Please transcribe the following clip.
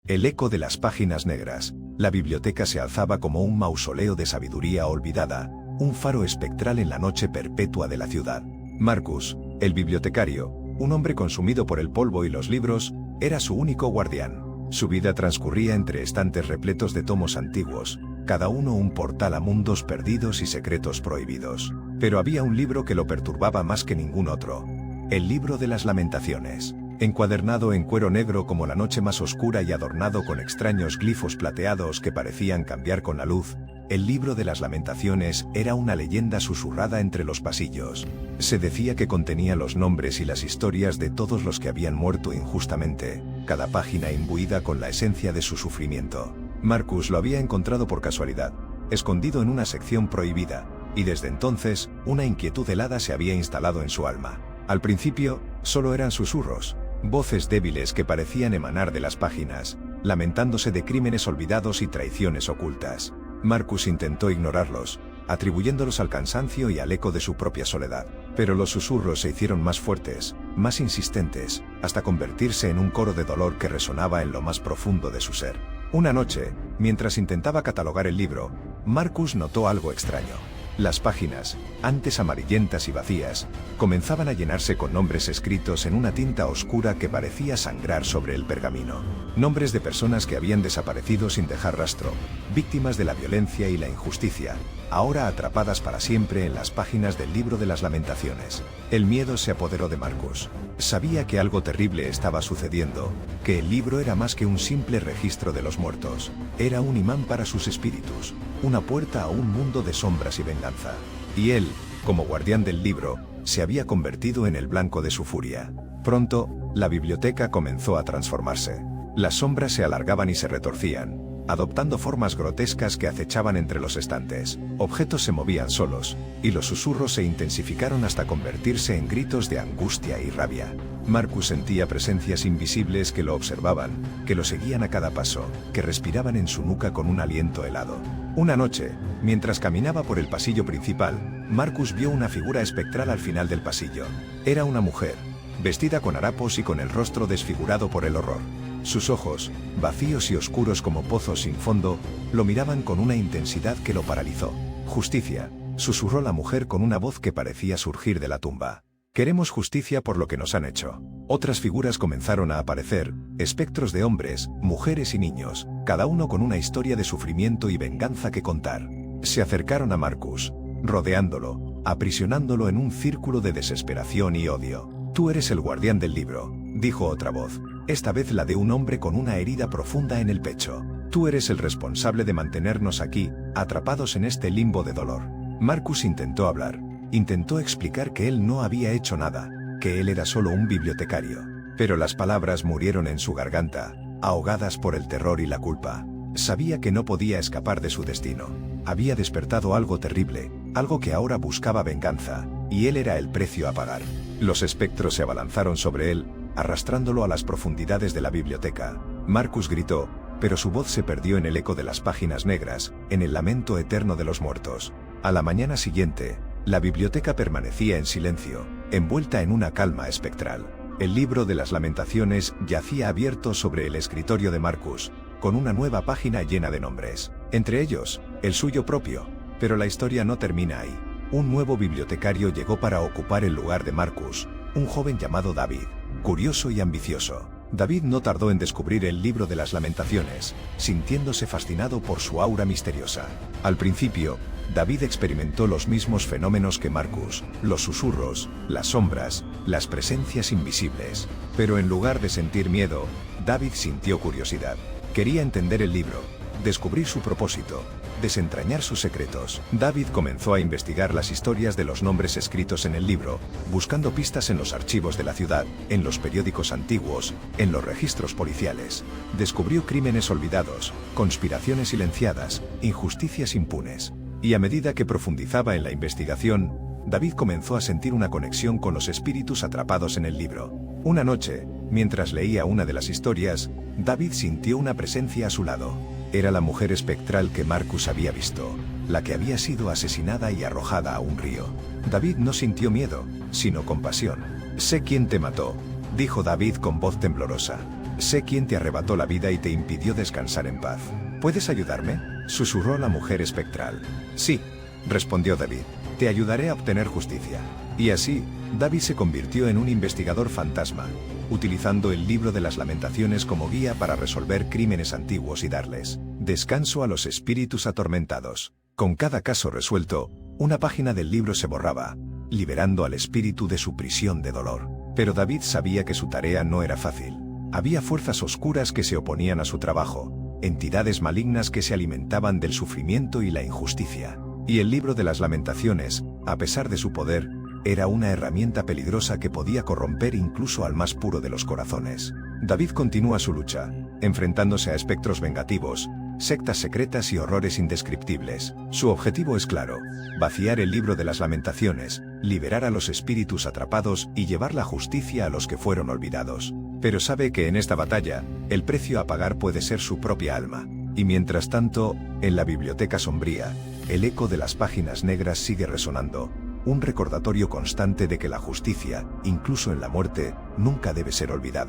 El eco de las páginas negras. La biblioteca se alzaba como un mausoleo de sabiduría olvidada, un faro espectral en la noche perpetua de la ciudad. Marcus, el bibliotecario, un hombre consumido por el polvo y los libros, era su único guardián. Su vida transcurría entre estantes repletos de tomos antiguos, cada uno un portal a mundos perdidos y secretos prohibidos. Pero había un libro que lo perturbaba más que ningún otro. El libro de las lamentaciones. Encuadernado en cuero negro como la noche más oscura y adornado con extraños glifos plateados que parecían cambiar con la luz, el libro de las lamentaciones era una leyenda susurrada entre los pasillos. Se decía que contenía los nombres y las historias de todos los que habían muerto injustamente, cada página imbuida con la esencia de su sufrimiento. Marcus lo había encontrado por casualidad, escondido en una sección prohibida, y desde entonces, una inquietud helada se había instalado en su alma. Al principio, solo eran susurros, voces débiles que parecían emanar de las páginas, lamentándose de crímenes olvidados y traiciones ocultas. Marcus intentó ignorarlos, atribuyéndolos al cansancio y al eco de su propia soledad. Pero los susurros se hicieron más fuertes, más insistentes, hasta convertirse en un coro de dolor que resonaba en lo más profundo de su ser. Una noche, mientras intentaba catalogar el libro, Marcus notó algo extraño. Las páginas, antes amarillentas y vacías, comenzaban a llenarse con nombres escritos en una tinta oscura que parecía sangrar sobre el pergamino. Nombres de personas que habían desaparecido sin dejar rastro, víctimas de la violencia y la injusticia, ahora atrapadas para siempre en las páginas del libro de las lamentaciones. El miedo se apoderó de Marcus. Sabía que algo terrible estaba sucediendo, que el libro era más que un simple registro de los muertos. Era un imán para sus espíritus, una puerta a un mundo de sombras y venganza. Y él, como guardián del libro, se había convertido en el blanco de su furia. Pronto, la biblioteca comenzó a transformarse. Las sombras se alargaban y se retorcían, adoptando formas grotescas que acechaban entre los estantes. Objetos se movían solos, y los susurros se intensificaron hasta convertirse en gritos de angustia y rabia. Marcus sentía presencias invisibles que lo observaban, que lo seguían a cada paso, que respiraban en su nuca con un aliento helado. Una noche, mientras caminaba por el pasillo principal, Marcus vio una figura espectral al final del pasillo. Era una mujer, vestida con harapos y con el rostro desfigurado por el horror. Sus ojos, vacíos y oscuros como pozos sin fondo, lo miraban con una intensidad que lo paralizó. «Justicia», susurró la mujer con una voz que parecía surgir de la tumba. «Queremos justicia por lo que nos han hecho». Otras figuras comenzaron a aparecer, espectros de hombres, mujeres y niños, cada uno con una historia de sufrimiento y venganza que contar. Se acercaron a Marcus, rodeándolo, aprisionándolo en un círculo de desesperación y odio. «Tú eres el guardián del libro», dijo otra voz, esta vez la de un hombre con una herida profunda en el pecho. «Tú eres el responsable de mantenernos aquí, atrapados en este limbo de dolor». Marcus intentó hablar, intentó explicar que él no había hecho nada, que él era solo un bibliotecario. Pero las palabras murieron en su garganta, ahogadas por el terror y la culpa. Sabía que no podía escapar de su destino. Había despertado algo terrible, algo que ahora buscaba venganza, y él era el precio a pagar. Los espectros se abalanzaron sobre él, arrastrándolo a las profundidades de la biblioteca. Marcus gritó, pero su voz se perdió en el eco de las páginas negras, en el lamento eterno de los muertos. A la mañana siguiente, la biblioteca permanecía en silencio, envuelta en una calma espectral. El libro de las lamentaciones yacía abierto sobre el escritorio de Marcus, con una nueva página llena de nombres, entre ellos, el suyo propio. Pero la historia no termina ahí. Un nuevo bibliotecario llegó para ocupar el lugar de Marcus, un joven llamado David, curioso y ambicioso. David no tardó en descubrir el libro de las lamentaciones, sintiéndose fascinado por su aura misteriosa. Al principio, David experimentó los mismos fenómenos que Marcus, los susurros, las sombras, las presencias invisibles. Pero en lugar de sentir miedo, David sintió curiosidad. Quería entender el libro, descubrir su propósito, desentrañar sus secretos. David comenzó a investigar las historias de los nombres escritos en el libro, buscando pistas en los archivos de la ciudad, en los periódicos antiguos, en los registros policiales. Descubrió crímenes olvidados, conspiraciones silenciadas, injusticias impunes. Y a medida que profundizaba en la investigación, David comenzó a sentir una conexión con los espíritus atrapados en el libro. Una noche, mientras leía una de las historias, David sintió una presencia a su lado. Era la mujer espectral que Marcus había visto, la que había sido asesinada y arrojada a un río. David no sintió miedo, sino compasión. «Sé quién te mató», dijo David con voz temblorosa. Sé quién te arrebató la vida y te impidió descansar en paz. ¿Puedes ayudarme?, susurró la mujer espectral. Sí, respondió David. Te ayudaré a obtener justicia. Y así, David se convirtió en un investigador fantasma, utilizando el libro de las Lamentaciones como guía para resolver crímenes antiguos y darles descanso a los espíritus atormentados. Con cada caso resuelto, una página del libro se borraba, liberando al espíritu de su prisión de dolor. Pero David sabía que su tarea no era fácil. Había fuerzas oscuras que se oponían a su trabajo, entidades malignas que se alimentaban del sufrimiento y la injusticia. Y el libro de las Lamentaciones, a pesar de su poder, era una herramienta peligrosa que podía corromper incluso al más puro de los corazones. David continúa su lucha, enfrentándose a espectros vengativos, sectas secretas y horrores indescriptibles. Su objetivo es claro: vaciar el libro de las Lamentaciones, liberar a los espíritus atrapados y llevar la justicia a los que fueron olvidados. Pero sabe que en esta batalla, el precio a pagar puede ser su propia alma. Y mientras tanto, en la biblioteca sombría, el eco de las páginas negras sigue resonando, un recordatorio constante de que la justicia, incluso en la muerte, nunca debe ser olvidada.